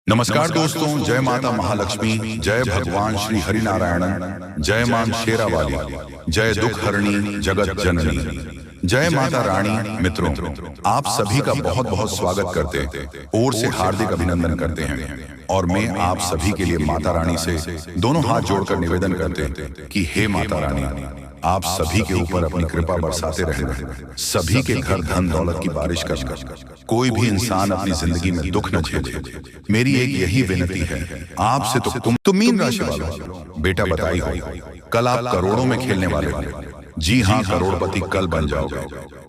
नमस्कार दोस्तों, जय माता महालक्ष्मी, जय भगवान श्री हरि नारायण, जय मां शेरावाली, जय दुख हरणी जगत जननी, जय माता रानी। मित्रों, आप सभी का बहुत बहुत स्वागत करते ओर से हार्दिक अभिनंदन करते हैं और मैं आप सभी के लिए माता रानी से दोनों हाथ जोड़कर निवेदन करते कि हे माता रानी, आप सभी के ऊपर अपनी कृपा बरसाते रहना, सभी के घर धन दौलत की बारिश करना, कोई भी इंसान अपनी जिंदगी में दुख न झेले। मेरी एक यही विनती है आपसे। तुम मीन राशि वालों, बेटा बताई हो, कल आप करोड़ों में खेलने वाले हो। जी हाँ, करोड़पति कल बन जाओगे।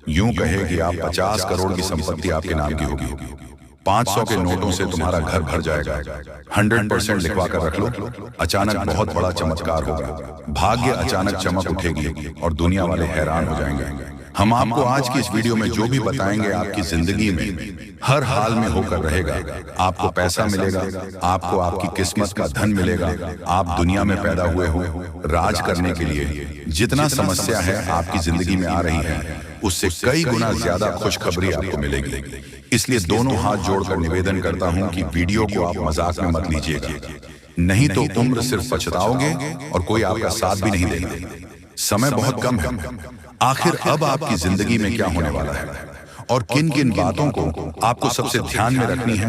यूं कहे कि आप 50 करोड़ की संपत्ति आपके नाम की होगी। 500 के नोटों से तुम्हारा घर भर जाएगा। 100% लिखवा कर रख लो, अचानक बहुत बड़ा चमत्कार होगा। भाग्य अचानक चमक उठेगी और दुनिया वाले हैरान हो जाएंगे। हम आपको आज की इस वीडियो में जो भी बताएंगे आपकी जिंदगी में हर हाल में होकर रहेगा। आपको पैसा मिलेगा, आपको आपकी किस्मत का धन मिलेगा। आप दुनिया में पैदा हुए हो राज करने के लिए। जितना समस्या है आपकी जिंदगी में आ रही है, उससे कई गुना ज्यादा खुशखबरी आपको मिलेगी। इसलिए दोनों हाथ जोड़कर निवेदन करता हूं कि वीडियो को आप मजाक में मत लीजिएगा, नहीं तो उम्र सिर्फ पछताओगे और कोई आपका साथ भी नहीं देगा। समय बहुत कम है। आखिर अब आपकी जिंदगी में क्या होने वाला है और किन किन बातों को आपको सबसे ध्यान में रखनी है,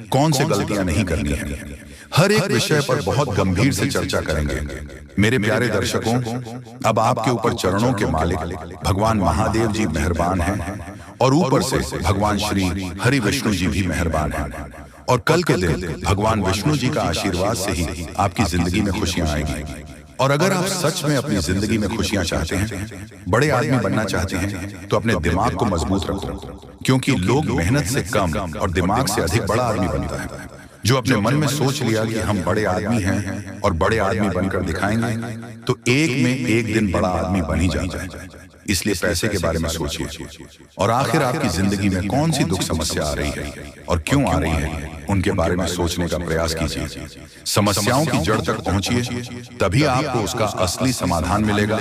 कौन से गलतियां नहीं करनी है, हर एक विषय पर बहुत गंभीर से चर्चा करेंगे। मेरे प्यारे दर्शकों, अब आपके ऊपर चरणों के मालिक भगवान महादेव जी मेहरबान हैं और ऊपर से भगवान श्री हरि विष्णु जी भी मेहरबान हैं। और कल के दिन भगवान विष्णु जी का आशीर्वाद से ही आपकी जिंदगी में खुशियां आएंगी। और अगर आप सच में अपनी जिंदगी में खुशियां चाहते हैं, बड़े आदमी बनना चाहते हैं, तो अपने दिमाग को मजबूत रखो, क्योंकि लोग मेहनत से कम और दिमाग से अधिक बड़ा आदमी बनता है। जो अपने मन में सोच लिया कि हम बड़े आदमी हैं और बड़े आदमी बनकर दिखाएंगे, तो एक में एक दिन बड़ा आदमी बन ही जाता है। इसलिए पैसे के बारे में सोचिए और आखिर आपकी जिंदगी में कौन सी दुख समस्या आ रही है और क्यों आ रही है, उनके बारे में सोचने का प्रयास कीजिए। समस्याओं की जड़ तक पहुंचिए, तभी आपको उसका असली समाधान मिलेगा।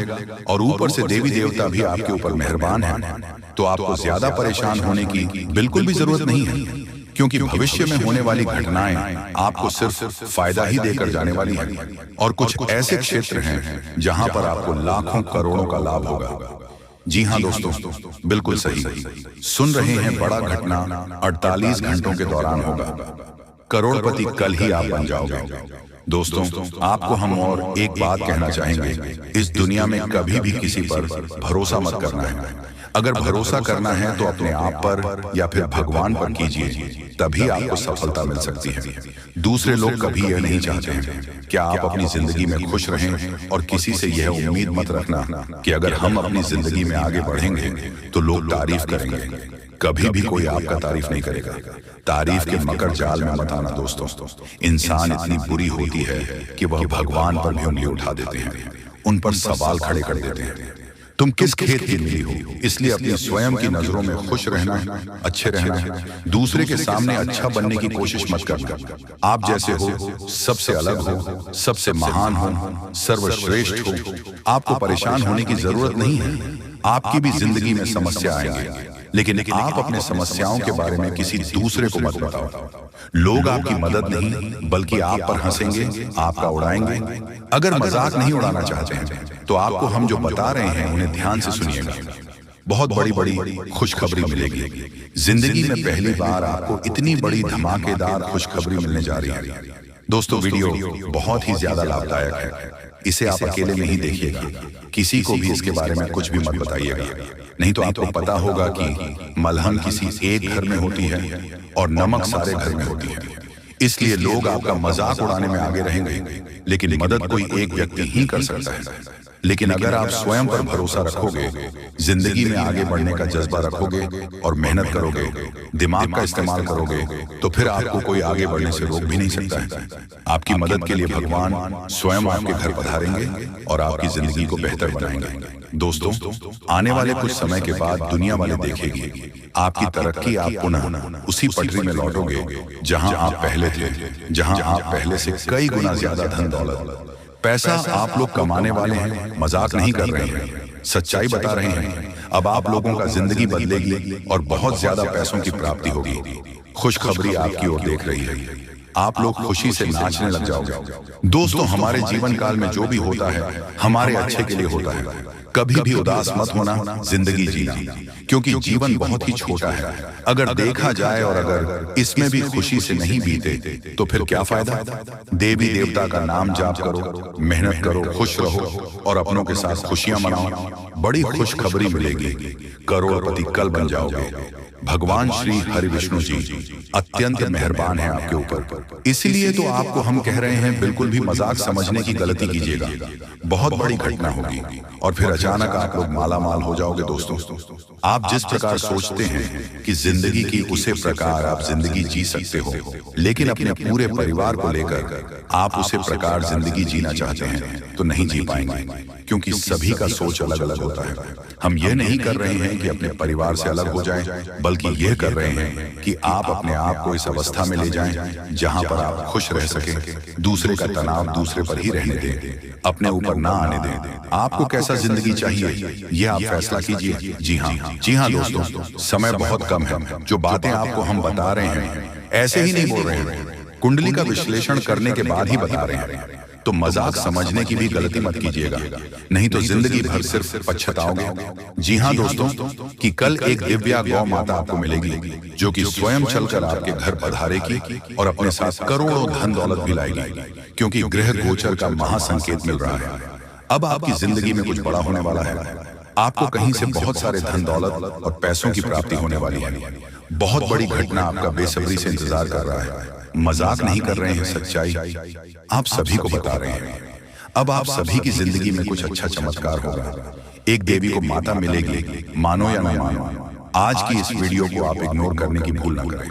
और ऊपर से देवी देवता भी आपके ऊपर मेहरबान हैं, तो आपको ज्यादा परेशान होने की बिल्कुल भी जरूरत नहीं है, क्योंकि भविष्य में होने वाली घटनाएं आपको सिर्फ फायदा ही देकर जाने वाली हैं। और कुछ ऐसे क्षेत्र हैं जहां पर आपको लाखों करोड़ों का लाभ होगा। जी हाँ दोस्तों, बिल्कुल सही सुन रहे हैं। बड़ा घटना 48 घंटों के दौरान होगा। करोड़पति कल ही आप बन जाओगे। दोस्तों, आपको हम और एक बात कहना चाहेंगे, इस दुनिया में कभी भी किसी पर भरोसा मत करना है। अगर भरोसा करना है तो अपने आप पर या फिर भगवान पर कीजिए, तभी आपको सफलता मिल सकती है। दूसरे लोग कभी यह नहीं चाहते हैं कि आप अपनी जिंदगी में खुश रहें, और किसी से यह उम्मीद मत रखना कि अगर हम अपनी जिंदगी में आगे बढ़ेंगे तो लोग तारीफ करेंगे। कभी भी कोई आपका तारीफ नहीं करेगा। तारीफ के मकर जाल में मत आना दोस्तों। इंसान इतनी बुरी होती है कि वह भगवान पर भी उंगली उठा देते हैं, उन पर सवाल खड़े कर देते हैं। तुम किस खेत की मिली हो, इसलिए अपनी स्वयं की नजरों में खुश रहना है, अच्छे रहना है। दूसरे के सामने अच्छा बनने की कोशिश मत करना। आप जैसे हो, सबसे अलग हो, सबसे महान हो, सर्वश्रेष्ठ हो। आपको परेशान होने की जरूरत नहीं है। आपकी भी जिंदगी में समस्या आएंगे, लेकिन आप अपने समस्याओं के बारे में किसी दूसरे को मत बताओ। लोग आपकी मदद नहीं बल्कि आप पर हंसेंगे, आपका उड़ाएंगे। अगर मजाक नहीं उड़ाना चाहते हैं तो आपको हम जो बता रहे हैं उन्हें ध्यान से सुनिएगा। बहुत बड़ी बड़ी खुशखबरी मिलेगी। जिंदगी में पहली बार आपको इतनी बड़ी धमाकेदार खुशखबरी मिलने जा रही है। दोस्तों, वीडियो बहुत ही ज्यादा लाभदायक है। इसे आप अकेले में ही देखिएगा, किसी को भी इसके बारे में कुछ भी मत बताइएगा, नहीं तो आपको पता होगा कि मलहम किसी एक घर में होती है और नमक सारे घर में होती है। इसलिए लोग आपका मजाक उड़ाने में आगे रहेंगे, लेकिन मदद कोई एक व्यक्ति ही कर सकता है। लेकिन अगर आप स्वयं पर भरोसा रखोगे, जिंदगी में आगे बढ़ने का जज्बा रखोगे और मेहनत करोगे, दिमाग का इस्तेमाल करोगे, तो फिर आपको कोई आगे बढ़ने से रोक भी नहीं सकता है। आपकी मदद के लिए भगवान स्वयं आपके घर पधारेंगे और आपकी जिंदगी को बेहतर बनाएंगे। दोस्तों, आने वाले कुछ समय के बाद दुनिया वाले देखेगी आपकी तरक्की। आप पुनः उसी पटरी में लौटोगे जहां आप पहले थे, जहां आप पहले से कई गुना ज्यादा धन दौलत पैसा आप लोग कमाने वाले हैं। मजाक नहीं कर रहे हैं, सच्चाई बता रहे हैं। अब आप लोगों का जिंदगी बदलेगी और बहुत ज्यादा पैसों की प्राप्ति होगी। खुशखबरी आपकी ओर देख रही है। आप लोग खुशी से नाचने लग जाओगे। दोस्तों, हमारे जीवन काल में जो भी होता है हमारे अच्छे के लिए होता है। कभी भी उदास मत होना, जिंदगी जीना, क्योंकि जीवन बहुत ही छोटा है। अगर देखा जाए और अगर इसमें भी खुशी से नहीं बीते तो फिर क्या फायदा। देवी देवता का नाम जाप करो, मेहनत करो, खुश रहो और अपनों के साथ खुशियां मनाओ। बड़ी खुशखबरी मिलेगी, करोड़पति कल बन जाओगे। भगवान श्री हरि विष्णु जी अत्यंत मेहरबान है आपके ऊपर। इसीलिए तो आपको हम कह रहे हैं, बिल्कुल भी मजाक समझने की गलती कीजिएगा। बहुत बड़ी घटना होगी और फिर अचानक आप लोग माला माल हो जाओगे। दोस्तों, आप जिस प्रकार सोचते हैं कि जिंदगी की उसे प्रकार आप जिंदगी जी सकते हो, लेकिन अपने पूरे परिवार को लेकर आप उसे प्रकार जिंदगी जीना चाहते हैं तो नहीं जी पाएंगे, क्योंकि सभी का सोच अलग अलग होता है। हम ये नहीं कर रहे हैं कि अपने परिवार से अलग हो जाएं, बल्कि यह कर रहे हैं कि आप अपने आप को इस अवस्था में ले जाएं जहां पर आप खुश रह सकें, दूसरे का तनाव दूसरे पर ही रहने दें, अपने ऊपर ना आने दें। आपको कैसा जिंदगी चाहिए ये आप फैसला कीजिए। जी हाँ दोस्तों, समय बहुत कम है। जो बातें आपको हम बता रहे हैं ऐसे ही नहीं बोल रहे हैं, कुंडली का विश्लेषण करने के बाद ही बता रहे हैं। तो मजाक समझने की भी गलती मत कीजिएगा, नहीं तो जिंदगी भर सिर्फ पछताओगे। जी हाँ दोस्तों, कि कल एक दिव्या गौ माता आपको मिलेगी जो कि स्वयं चलकर आपके घर पधारेगी और अपने साथ करोड़ों धन दौलत भी लाएगी, क्योंकि ग्रह गोचर का महासंकेत मिल रहा है। अब आपकी जिंदगी में कुछ बड़ा होने वाला है। आपको कहीं से बहुत सारे धन दौलत और पैसों की प्राप्ति होने वाली है। बहुत बड़ी घटना आपका बेसब्री से इंतजार कर रहा है। मजाक नहीं कर रहे हैं, सच्चाई आप सभी को बता रहे हैं। अब आप सभी की जिंदगी में कुछ अच्छा चमत्कार होगा। एक देवी को माता मिलेगी, मानो या न मानो। आज की इस वीडियो को आप इग्नोर करने की भूल न करें,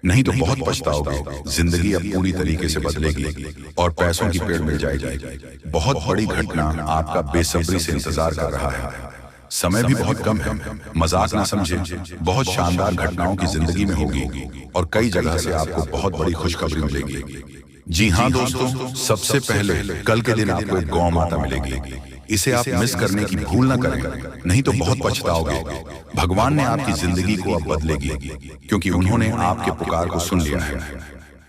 नहीं तो बहुत पछताओगे। जिंदगी अब पूरी तरीके से बदलेगी और पैसों की पेड़ मिल जाएगी। बहुत बड़ी घटना आपका बेसब्री से इंतजार कर रहा है। समय भी बहुत कम है, मजाक ना समझे। बहुत शानदार घटनाओं की जिंदगी में होगी और कई जगह से आपको बहुत बड़ी खुशखबरी मिलेगी। जी हाँ दोस्तों, सबसे पहले कल के दिन आपको एक गौ माता मिलेगी। इसे आप मिस करने की भूल ना करें, नहीं तो बहुत पछताओगे। भगवान ने आपकी जिंदगी को अब बदलेगी, क्योंकि उन्होंने आपके पुकार को सुन लिया है।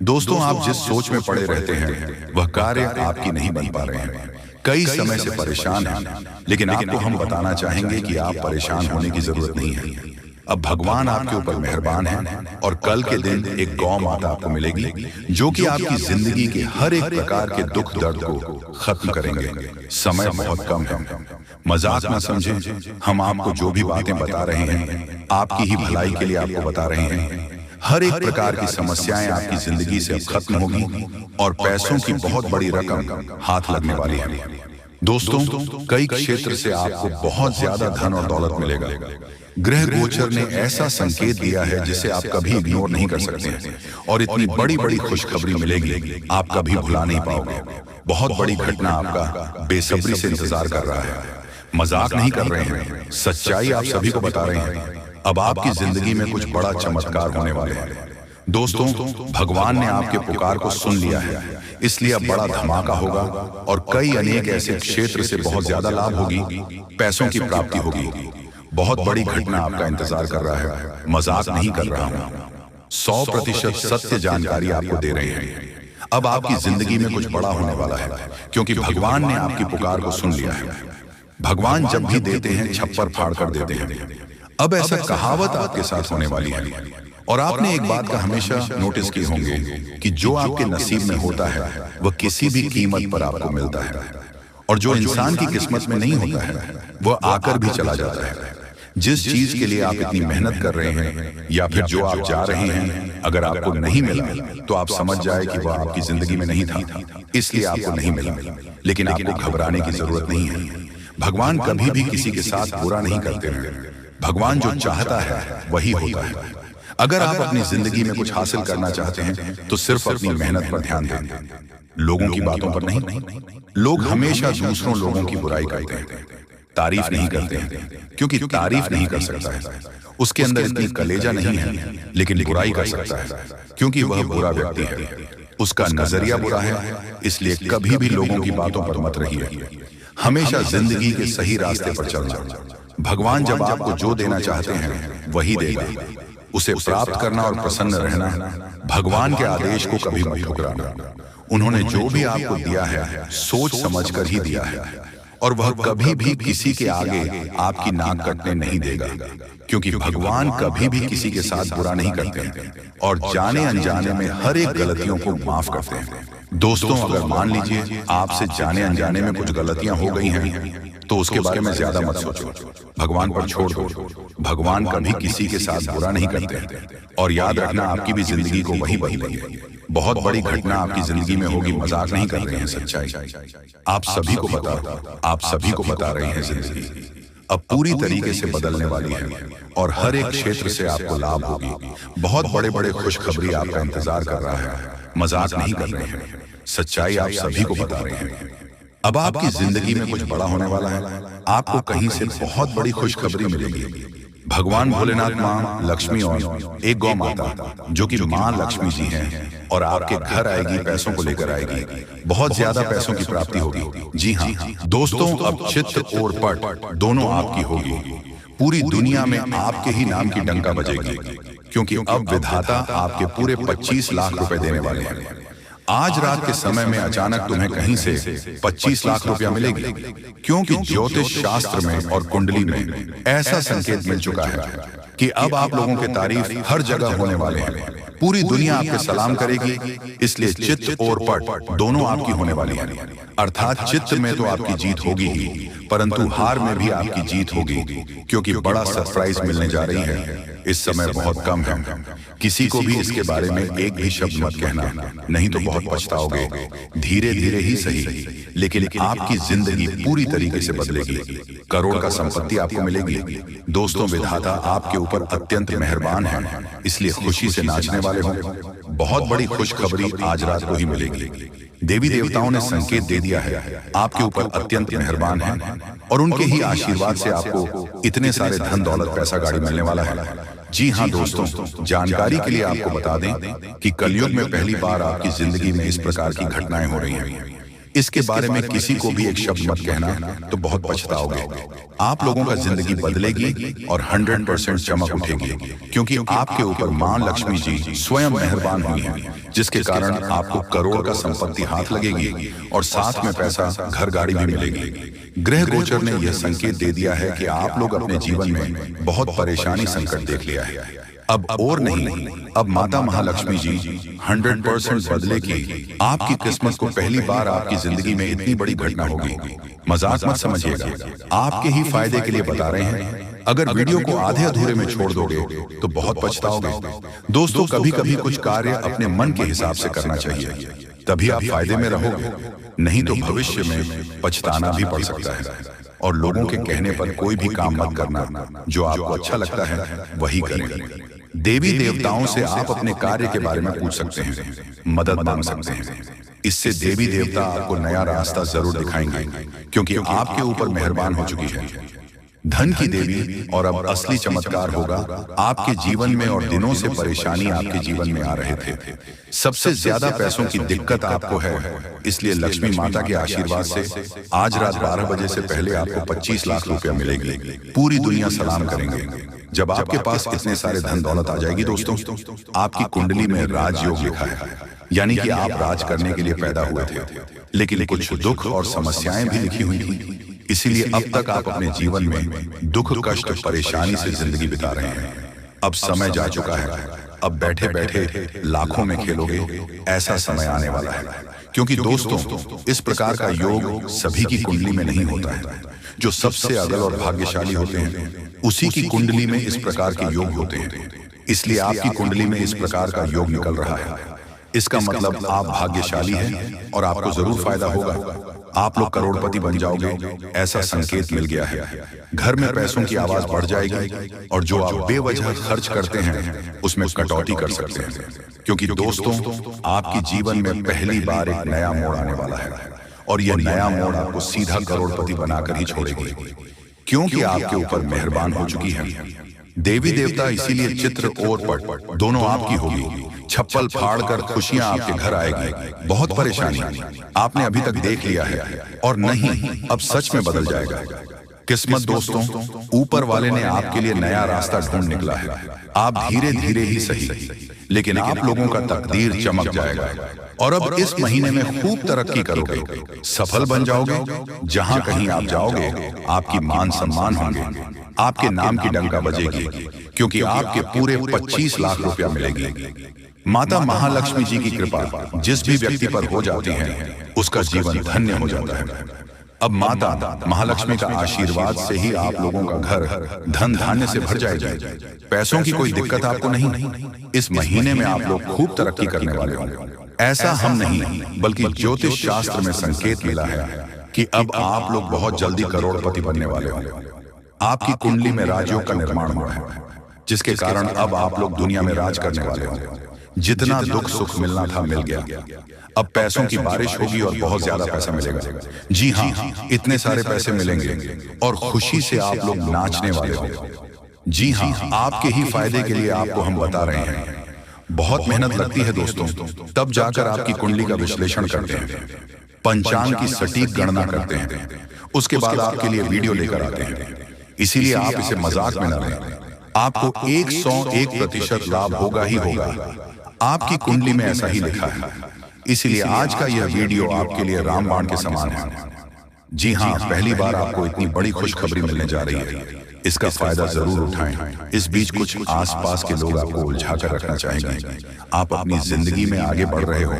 दोस्तों, आप जिस सोच में पड़े रहते हैं वह कार्य आपकी नहीं बन पा रहे हैं। कई समय से परेशान हैं, लेकिन आपको हम बताना चाहेंगे कि आप परेशान होने की जरूरत नहीं है। अब भगवान आपके ऊपर मेहरबान है और कल के दिन एक गौ माता आपको मिलेगी जो कि आपकी जिंदगी के हर एक प्रकार के दुख दर्द को खत्म करेंगे। समय बहुत कम है, मजाक ना समझें। हम आपको जो भी बातें बता रहे हैं आपकी ही भलाई के लिए आपको बता रहे हैं। हर एक प्रकार की समस्याएं आपकी जिंदगी से अब खत्म होगी और पैसों की बहुत बड़ी रकम हाथ लगने वाली है। दोस्तों, कई क्षेत्र से आपको बहुत ज्यादा धन और दौलत मिलेगा। ग्रह गोचर ने ऐसा संकेत दिया है जिसे आप कभी इग्नोर नहीं कर सकते और इतनी बड़ी बड़ी खुशखबरी मिलेगी आप कभी भुला नहीं पाओगे। बहुत बड़ी घटना आपका बेसब्री से इंतजार कर रहा है। मजाक नहीं कर रहे हैं, सच्चाई आप सभी को बता रहे हैं। अब आपकी जिंदगी में कुछ बड़ा चमत्कार होने वाले हैं। दोस्तों, भगवान ने आपके पुकार को सुन लिया है, इसलिए अब बड़ा धमाका होगा और कई अनेक ऐसे क्षेत्र से बहुत ज्यादा लाभ होगी, पैसों की प्राप्ति होगी। बहुत बड़ी घटना आपका इंतजार कर रहा है, मजाक नहीं कर रहा हूं। 100% सत्य जानकारी आपको दे रहे हैं। अब आपकी जिंदगी में कुछ बड़ा होने वाला है, क्योंकि भगवान ने आपकी पुकार को सुन लिया है। भगवान जब भी देते हैं छप्पर फाड़ कर देते हैं। अब ऐसा कहावत आपके साथ होने वाली है। और आपने एक बात का हमेशा नोटिस किए होंगे कि जो आपके नसीब में होता है वह किसी भी कीमत पर आपको मिलता है, और जो इंसान की किस्मत में नहीं होता है वह आकर भी चला जाता है। जिस चीज के लिए आप इतनी मेहनत कर रहे हैं या फिर जो आप जा रहे हैं, अगर आपको नहीं मिला तो आप समझ जाए कि वह आपकी जिंदगी में नहीं था, इसलिए आपको नहीं मिला। लेकिन आपको घबराने की जरूरत नहीं है। भगवान कभी भी किसी के साथ बुरा नहीं करते हैं। भगवान जो चाहता है वही होता है। अगर आप अपनी जिंदगी में कुछ हासिल करना चाहते हैं तो सिर्फ अपनी मेहनत पर ध्यान दें, लोगों की बातों पर नहीं। लोग हमेशा दूसरों लोगों की बुराई करते हैं, तारीफ नहीं करते हैं, क्योंकि तारीफ नहीं कर सकता है, उसके अंदर इतनी कलेजा नहीं है। लेकिन बुराई कर सकता है, क्योंकि वह बुरा व्यक्ति है, उसका नजरिया बुरा है। इसलिए कभी भी लोगों की बातों पर मत रहिए, हमेशा जिंदगी के सही रास्ते पर चलना। भगवान जब आपको जो देना चाहते हैं वही देगा। उसे प्राप्त करना और प्रसन्न रहना, भगवान के आदेश को कभी मत ठुकराना। उन्होंने जो भी आपको दिया है सोच समझकर ही दिया है, और वह कभी भी किसी के आगे आपकी नाक कटने नहीं देगा, क्योंकि भगवान कभी भी किसी के साथ बुरा नहीं करते हैं और जाने अनजाने में हर एक गलतियों को माफ करते हैं। दोस्तों, अगर मान लीजिए आपसे जाने अनजाने में कुछ गलतियां हो गई हैं, तो उसके बारे में ज्यादा मत सोचो, भगवान पर छोड़ दो। भगवान कभी किसी के साथ बुरा नहीं करते, और याद रखना आपकी भी जिंदगी को वही बदलेंगे। बहुत बड़ी घटना आपकी जिंदगी में होगी, मजाक नहीं कर रहे हैं, सच्चाई आप सभी को बता रहे हैं। जिंदगी अब पूरी तरीके से बदलने वाली है और हर एक क्षेत्र से आपको लाभ होगी। बहुत बड़े बड़े खुशखबरी आपका इंतजार कर रहा है, मजाक नहीं कर रहे हैं, सच्चाई आप सभी को बता रहे हैं। अब आपकी जिंदगी में कुछ बड़ा होने वाला है, आपको कहीं से बहुत बड़ी खुशखबरी मिलेगी। भगवान भोलेनाथ, माँ लक्ष्मी और एक गौ माता जो कि माँ लक्ष्मी जी हैं, और आपके घर आएगी, पैसों को लेकर आएगी, बहुत ज्यादा पैसों की प्राप्ति होगी। जी हाँ दोस्तों, अब चित्त और पट दोनों आपकी होगी। पूरी दुनिया में आपके ही नाम की डंका बजेगी, क्योंकि अब विधाता आपके पूरे 25 लाख रुपए देने वाले हैं। आज रात के समय में अचानक तुम्हें कहीं से 25 लाख रुपया मिलेगी, क्योंकि ज्योतिष शास्त्र में और कुंडली में ऐसा संकेत मिल चुका है कि अब आप लोगों के तारीफ हर जगह होने वाले हैं। पूरी दुनिया आपके सलाम करेगी, इसलिए चित्त और पट दोनों आपकी होने वाली है। अर्थात चित्त में तो आपकी जीत होगी ही, परंतु हार में भी आपकी जीत होगी, क्योंकि बड़ा सरप्राइज मिलने जा रही है। इस समय बहुत कम है, किसी को भी इसके बारे में एक भी शब्द मत कहना, नहीं तो बहुत पछताओगे। धीरे धीरे ही सही, लेकिन आपकी जिंदगी पूरी तरीके से बदलेगी। करोड़ का संपत्ति आपको मिलेगी। दोस्तों, विधाता आपके ऊपर अत्यंत मेहरबान है, इसलिए खुशी से नाचने वाले हो। बहुत बड़ी खुशखबरी आज रात को ही मिलेगी। देवी देवताओं ने संकेत दे दिया है, आपके ऊपर अत्यंत मेहरबान है, और उनके ही आशीर्वाद से आपको इतने सारे धन दौलत पैसा गाड़ी मिलने वाला है। जी हाँ दोस्तों, जानकारी के लिए आपको बता दें कि कलयुग में पहली बार आपकी जिंदगी में इस प्रकार की घटनाएं हो रही हैं। इसके बारे में किसी को भी एक शब्द मत कहना, तो बहुत पछताओगे। आप लोगों का जिंदगी बदलेगी और 100% चमक उठेगी, क्योंकि आपके ऊपर मां लक्ष्मी जी स्वयं मेहरबान हुई हैं, जिसके कारण आपको करोड़ का संपत्ति हाथ लगेगी और साथ में पैसा, घर गाड़ी भी मिलेगी। ग्रह गोचर ने यह संकेत दे दिया है कि आप लोग अपने जीवन में बहुत परेशानी संकट देख लिया है। अब और नहीं, अब माता महालक्ष्मी जी 100% बदले की आपकी किस्मत को पहली बार आपकी जिंदगी में इतनी बड़ी घटना होगी। मजाक मत समझिएगा, आपके ही फायदे के लिए बता रहे हैं। अगर वीडियो को आधे अधूरे में छोड़ दोगे तो बहुत पछताओगे। दोस्तों, कभी कभी कुछ कार्य अपने मन के हिसाब से करना चाहिए, तभी आप फायदे में रहोगे, नहीं तो भविष्य में पछताना भी पड़ सकता है। और लोगों के कहने पर कोई भी काम मत करना, जो आपको अच्छा लगता है वही करें। देवी देवताओं से आप अपने कार्य के बारे में पूछ सकते हैं, मदद मांग सकते हैं। इससे देवी देवता आपको नया रास्ता जरूर दिखाएंगे, क्योंकि आपके ऊपर मेहरबान हो चुकी है। धन की देवी, और अब असली चमत्कार होगा। आपके जीवन में और दिनों से परेशानी आपके जीवन में आ रहे थे, सबसे ज्यादा पैसों की दिक्कत आपको है, इसलिए लक्ष्मी माता के आशीर्वाद से आज रात 12 बजे से पहले आपको 25 लाख रुपया मिलेगी। पूरी दुनिया सलाम करेंगे जब आपके पास इतने सारे धन दौलत आ जाएगी। दोस्तों, आपकी कुंडली में राजयोग लिखा है, यानी कि आप राज करने के लिए पैदा हुए थे, लेकिन कुछ दुख और समस्याएं भी लिखी हुई थी, इसीलिए अब तक आप अपने जीवन में दुख, कष्ट, परेशानी से जिंदगी बिता रहे हैं। अब समय जा चुका है, अब बैठे बैठे लाखों में खेलोगे, ऐसा समय आने वाला है। क्योंकि दोस्तों, इस प्रकार का योग सभी की कुंडली में नहीं होता है। जो सबसे अगल और भाग्यशाली होते हैं, उसी की कुंडली में इस प्रकार के योग होते हैं। इसलिए आपकी कुंडली में इस प्रकार का योग निकल रहा है। इसका मतलब आप भाग्यशाली हैं और आपको जरूर फायदा होगा। आप लोग करोड़पति बन जाओगे, ऐसा संकेत मिल गया है। घर में पैसों की आवाज बढ़ जाएगी, और जो आप बेवजह खर्च करते हैं उसमें कटौती कर सकते हैं। क्योंकि दोस्तों, आपके जीवन में पहली बार एक नया मोड़ आने वाला है, और यह नया मोड़ आपको सीधा करोड़पति बनाकर ही छोड़ेगी, क्योंकि आपके ऊपर मेहरबान हो चुकी है देवी देवता। इसीलिए चित्र और पट दोनों आपकी होगी। छप्पल फाड़ कर खुशियां आपके घर आएगी। बहुत परेशानी आपने अभी तक देख लिया है, और नहीं, अब सच में बदल जाएगा। किस्मत दोस्तों, ऊपर वाले ने आपके लिए नया रास्ता ढूंढ निकला है। आप धीरे धीरे ही सही, लेकिन आप लोगों का तकदीर चमक जाएगा और अब इस महीने में खूब तरक्की करोगे, सफल बन जाओगे। जहां कहीं आप जाओगे आपकी मान सम्मान होंगे, आपके नाम की डंका बजेगी, क्योंकि आपके पूरे 25 लाख रुपया मिलेगी। माता महालक्ष्मी जी की कृपा जिस भी व्यक्ति पर हो जाती है उसका जीवन धन्य हो जाता है। अब माता महालक्ष्मी का आशीर्वाद से ही आप लोगों का घर धन धान्य से भर जाएगा। पैसों की कोई दिक्कत आपको नहीं। इस महीने में आप लोग खूब तरक्की करने वाले होंगे। ऐसा हम नहीं बल्कि ज्योतिष शास्त्र में संकेत मिला है कि अब आप लोग बहुत जल्दी करोड़पति बनने वाले होंगे। आपकी कुंडली में राजयोग का निर्माण हुआ है, जिसके कारण अब आप लोग दुनिया में राज करने वाले होंगे। जितना दुख सुख मिलना था मिल गया। अब पैसों की बारिश होगी और बहुत ज्यादा पैसा मिलेगा। जी हाँ, इतने सारे पैसे मिलेंगे और खुशी से आप लोग नाचने वाले होंगे। जी हाँ, आपके ही फायदे के लिए आपको हम बता रहे हैं। बहुत मेहनत लगती है दोस्तों, तब जाकर आपकी कुंडली का विश्लेषण करते हैं, पंचांग की सटीक गणना करते हैं, उसके बाद आपके लिए वीडियो लेकर आते हैं। इसीलिए आप इसे मजाक में न लें। आपको 101% लाभ होगा ही होगा। आपकी कुंडली में ऐसा ही लिखा है। इसलिए आज का यह वीडियो आपके लिए रामबाण के समान है। जी हाँ, पहली बार आपको इतनी बड़ी खुशखबरी मिलने जा रही है। इसका फायदा जरूर उठाएं। इस बीच कुछ आसपास के लोग आपको उलझा कर रखना चाहेंगे। आप अपनी जिंदगी में आगे बढ़ रहे हो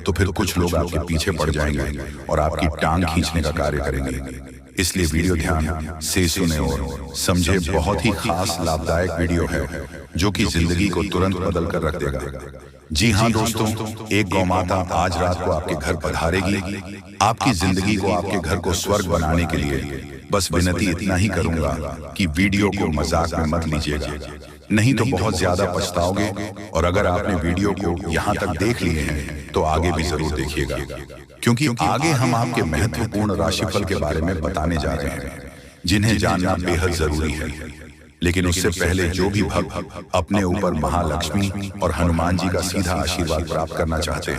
तो फिर कुछ लोग आपके पीछे पड़ जाएंगे और आपकी टांग खींचने का कार्य करेंगे। इसलिए वीडियो ध्यान से सुने और समझे। बहुत ही खास लाभदायक वीडियो है जो कि जिंदगी को तुरंत बदल कर रख देगा। जी हाँ दोस्तों, एक गौ माता आज रात को आपके घर पधारेगी। आपकी जिंदगी को, आपके घर को स्वर्ग बनाने के लिए बस विनती इतना ही करूंगा कि वीडियो को मजाक में मत लीजिएगा, नहीं तो बहुत ज्यादा पछताओगे। और अगर आपने वीडियो को यहाँ तक देख लिए हैं तो आगे भी जरूर देखिएगा, क्योंकि आगे हम आपके महत्वपूर्ण राशिफल के बारे में बताने जा रहे हैं, जिन्हें जानना बेहद जरूरी है। लेकिन उससे पहले जो भी भक्त अपने ऊपर महालक्ष्मी और हनुमान जी का सीधा आशीर्वाद प्राप्त करना चाहते हैं